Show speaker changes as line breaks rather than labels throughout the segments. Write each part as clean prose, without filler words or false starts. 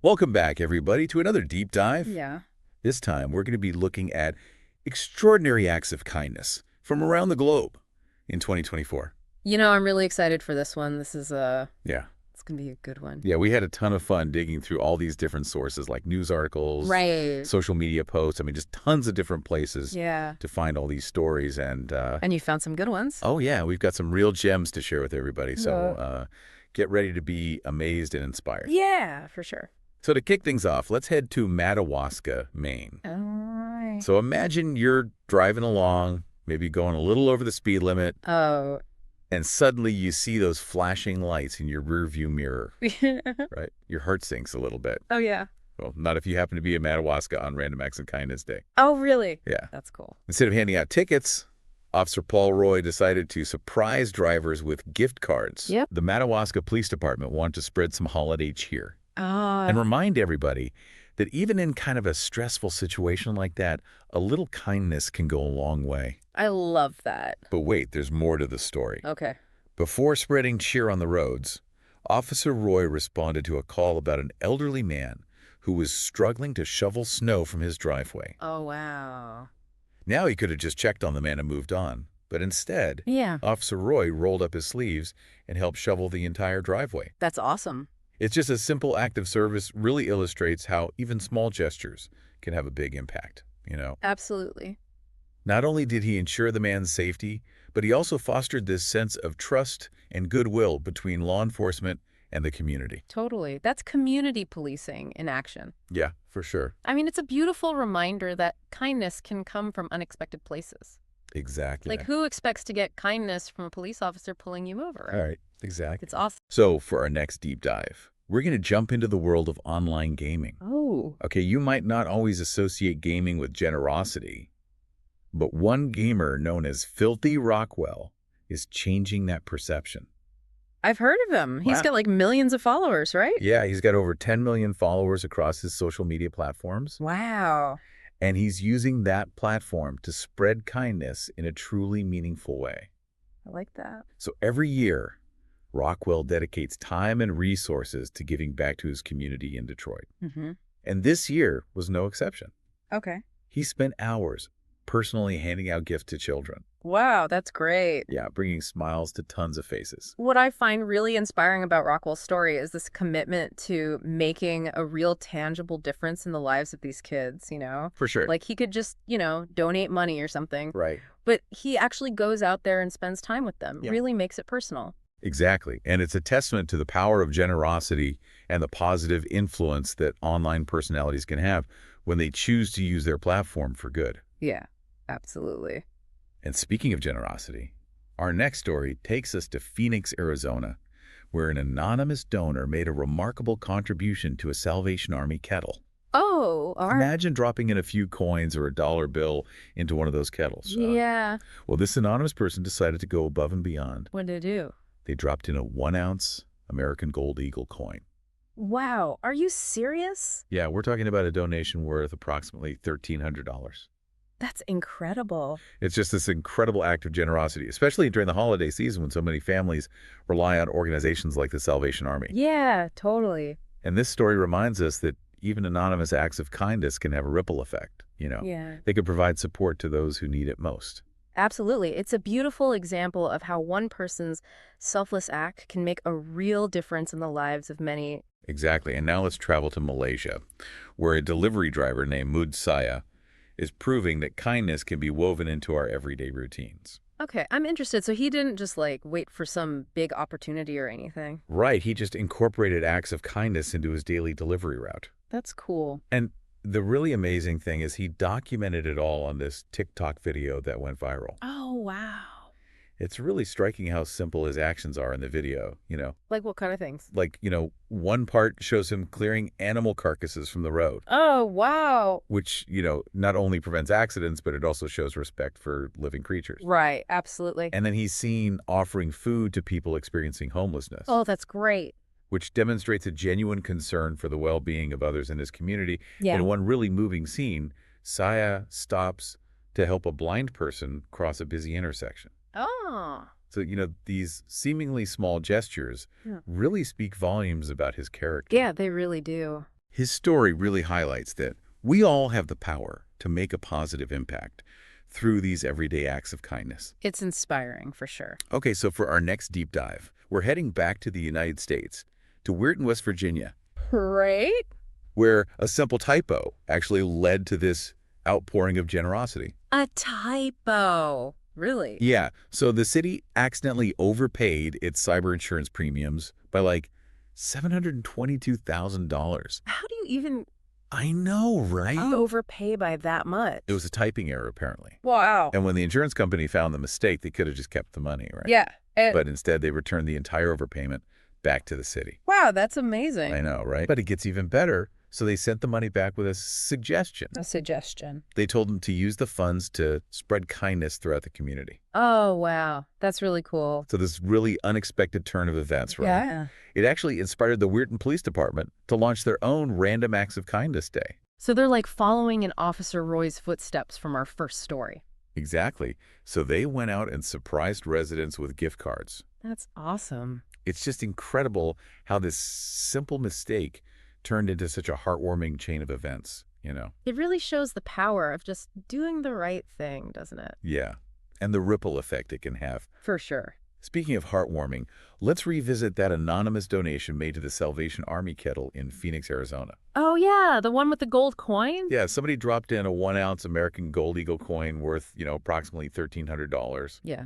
Welcome back, everybody, to another deep dive.
Yeah.
This time, we're going to be looking at extraordinary acts of kindness from around the globe in 2024.
I'm really excited for this one. This is
Yeah.
it's gonna be a good one.
Yeah, we had a ton of fun digging through all these different sources like news articles,
Right.
social media posts. I mean, just tons of different places
Yeah.
to find all these stories.
And you found some good ones.
Oh, yeah, we've got some real gems to share with everybody. So
Yeah.
get ready to be amazed and inspired.
Yeah, for sure.
So to kick things off, let's head to Madawaska, Maine.
All right.
So imagine you're driving along, maybe going a little over the speed limit,
Oh.
and suddenly you see those flashing lights in your rearview mirror, right? Your heart sinks a little bit.
Oh yeah.
Well, not if you happen to be in Madawaska on Random Acts of Kindness Day.
Oh really?
Yeah.
That's cool.
Instead of handing out tickets, Officer Paul Roy decided to surprise drivers with gift cards.
Yep.
The Madawaska Police Department wanted to spread some holiday cheer
Ah.
and remind everybody that even in kind of a stressful situation like that, a little kindness can go a long way.
I love that.
But wait, there's more to the story.
Okay.
Before spreading cheer on the roads, Officer Roy responded to a call about an elderly man who was struggling to shovel snow from his driveway.
Oh wow.
Now he could have just checked on the man and moved on, but instead,
Yeah.
Officer Roy rolled up his sleeves and helped shovel the entire driveway.
That's awesome.
It's just a simple act of service really illustrates how even small gestures can have a big impact,
Absolutely.
Not only did he ensure the man's safety, but he also fostered this sense of trust and goodwill between law enforcement and the community.
Totally. That's community policing in action.
Yeah, for sure.
I mean, it's a beautiful reminder that kindness can come from unexpected places.
Exactly.
Like, who expects to get kindness from a police officer pulling you over?
All right, exactly.
It's awesome.
So for our next deep dive, we're going to jump into the world of online gaming.
Oh.
Okay, you might not always associate gaming with generosity, but one gamer known as Filthy Rockwell is changing that perception.
I've heard of him. He's
Wow.
got like millions of followers, right?
Yeah, he's got over 10 million followers across his social media platforms,
Wow.
and he's using that platform to spread kindness in a truly meaningful way.
I like that.
So every year, Rockwell dedicates time and resources to giving back to his community in Detroit.
Mm-hmm.
And this year was no exception.
Okay.
He spent hours personally handing out gifts to children.
Wow, that's great.
Yeah, bringing smiles to tons of faces.
What I find really inspiring about Rockwell's story is this commitment to making a real tangible difference in the lives of these kids,
For sure.
Like he could just, donate money or something,
Right.
but he actually goes out there and spends time with them,
Yeah.
really makes it personal.
Exactly. And it's a testament to the power of generosity and the positive influence that online personalities can have when they choose to use their platform for good.
Yeah, absolutely.
And speaking of generosity, our next story takes us to Phoenix, Arizona, where an anonymous donor made a remarkable contribution to a Salvation Army kettle.
Oh, all right.
Imagine dropping in a few coins or a dollar bill into one of those kettles.
Yeah.
Well, this anonymous person decided to go above and beyond.
What did it do?
They dropped in a 1-ounce American Gold Eagle coin.
Wow. Are you serious?
Yeah, we're talking about a donation worth approximately $1,300.
That's incredible.
It's just this incredible act of generosity, especially during the holiday season when so many families rely on organizations like the Salvation Army.
Yeah, totally.
And this story reminds us that even anonymous acts of kindness can have a ripple effect.
Yeah.
They could provide support to those who need it most.
Absolutely. It's a beautiful example of how one person's selfless act can make a real difference in the lives of many.
Exactly. And now let's travel to Malaysia, where a delivery driver named Mud Saya is proving that kindness can be woven into our everyday routines.
Okay, I'm interested. So he didn't just wait for some big opportunity or anything.
Right. He just incorporated acts of kindness into his daily delivery route.
That's cool.
And the really amazing thing is he documented it all on this TikTok video that went viral.
Oh, wow.
It's really striking how simple his actions are in the video,
Like what kind of things?
Like, one part shows him clearing animal carcasses from the road,
Oh, wow.
which, not only prevents accidents, but it also shows respect for living creatures.
Right, absolutely.
And then he's seen offering food to people experiencing homelessness,
Oh, that's great.
which demonstrates a genuine concern for the well-being of others in his community.
Yeah.
In one really moving scene, Saya stops to help a blind person cross a busy intersection.
Oh.
So, these seemingly small gestures
Yeah.
really speak volumes about his character.
Yeah, they really do.
His story really highlights that we all have the power to make a positive impact through these everyday acts of kindness.
It's inspiring for sure.
Okay, so for our next deep dive, we're heading back to the United States, to Weirton, West Virginia,
Right?
where a simple typo actually led to this outpouring of generosity.
A typo. Really?
Yeah, so the city accidentally overpaid its cyber insurance premiums by like $722,000.
How do you even
I know, right?
overpay by that much?
It was a typing error, apparently.
Wow.
And when the insurance company found the mistake, they could have just kept the money, right?
Yeah.
But instead, they returned the entire overpayment back to the city.
Wow, that's amazing.
I know, right? But it gets even better. So they sent the money back with a suggestion.
A suggestion.
They told them to use the funds to spread kindness throughout the community.
Oh, wow. That's really cool.
So this really unexpected turn of events, right?
Yeah.
It actually inspired the Weirton Police Department to launch their own Random Acts of Kindness Day.
So they're like following in Officer Roy's footsteps from our first story.
Exactly. So they went out and surprised residents with gift cards.
That's awesome.
It's just incredible how this simple mistake turned into such a heartwarming chain of events, you know?
It really shows the power of just doing the right thing, doesn't it?
Yeah. And the ripple effect it can have.
For sure.
Speaking of heartwarming, let's revisit that anonymous donation made to the Salvation Army kettle in Phoenix, Arizona.
Oh, yeah. The one with the gold coin?
Yeah, somebody dropped in a 1-ounce American Gold Eagle coin worth, approximately $1,300.
Yeah.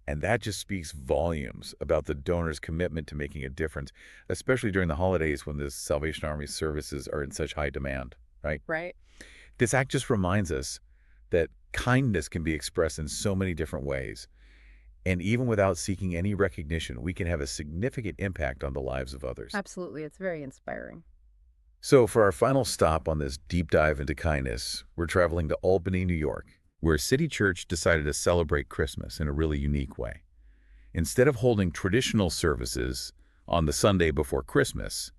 And that just speaks volumes about the donor's commitment to making a difference, especially during the holidays when the Salvation Army services are in such high demand, right?
Right.
This act just reminds us that kindness can be expressed in so many different ways. And even without seeking any recognition, we can have a significant impact on the lives of others.
Absolutely. It's very inspiring.
So for our final stop on this deep dive into kindness, we're traveling to Albany, New York, where City Church decided to celebrate Christmas in a really unique way. Instead of holding traditional services on the Sunday before Christmas,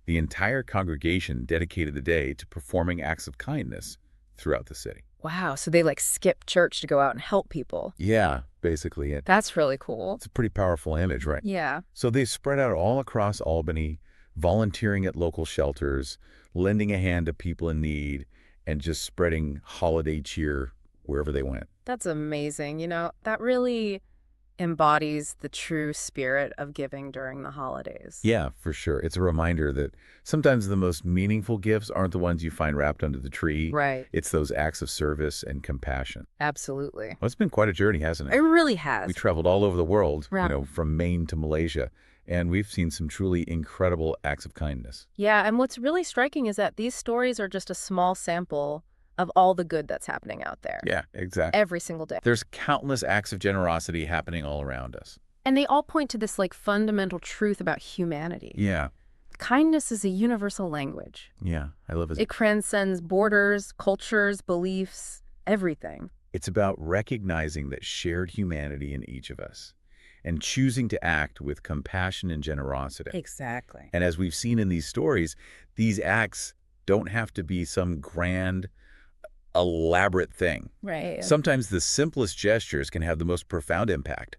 the entire congregation dedicated the day to performing acts of kindness throughout the city.
Wow. So they like skip church to go out and help people.
Yeah, basically it.
That's really cool.
It's a pretty powerful image, right?
Yeah.
So they spread out all across Albany, volunteering at local shelters, lending a hand to people in need, and just spreading holiday cheer wherever they went.
That's amazing. That really embodies the true spirit of giving during the holidays.
Yeah, for sure. It's a reminder that sometimes the most meaningful gifts aren't the ones you find wrapped under the tree.
Right.
It's those acts of service and compassion.
Absolutely.
Well, it's been quite a journey, hasn't
It
it?
really has.
We traveled all over the world,
Right.
from Maine to Malaysia, and we've seen some truly incredible acts of kindness.
Yeah, and what's really striking is that these stories are just a small sample of all the good that's happening out there.
Yeah, exactly.
Every single day.
There's countless acts of generosity happening all around us.
And they all point to this fundamental truth about humanity.
Yeah,
Kindness is a universal language.
yeah, I love it.
It transcends borders, cultures, beliefs, everything.
It's about recognizing that shared humanity in each of us and choosing to act with compassion and generosity.
Exactly.
And as we've seen in these stories, these acts don't have to be some grand, elaborate thing.
Right.
Sometimes the simplest gestures can have the most profound impact.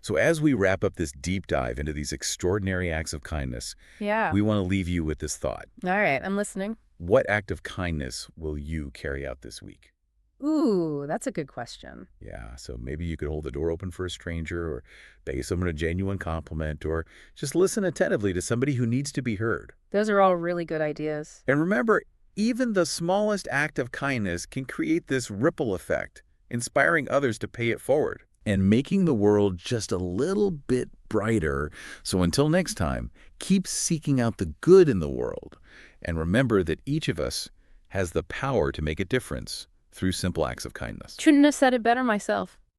So as we wrap up this deep dive into these extraordinary acts of kindness,
Yeah.
we want to leave you with this thought.
All right, I'm listening.
What act of kindness will you carry out this week?
Ooh, that's a good question.
Yeah, so maybe you could hold the door open for a stranger, or pay someone a genuine compliment, or just listen attentively to somebody who needs to be heard.
Those are all really good ideas.
And remember, even the smallest act of kindness can create this ripple effect, inspiring others to pay it forward and making the world just a little bit brighter. So until next time, keep seeking out the good in the world, and remember that each of us has the power to make a difference through simple acts of kindness.
Couldn't have said it better myself.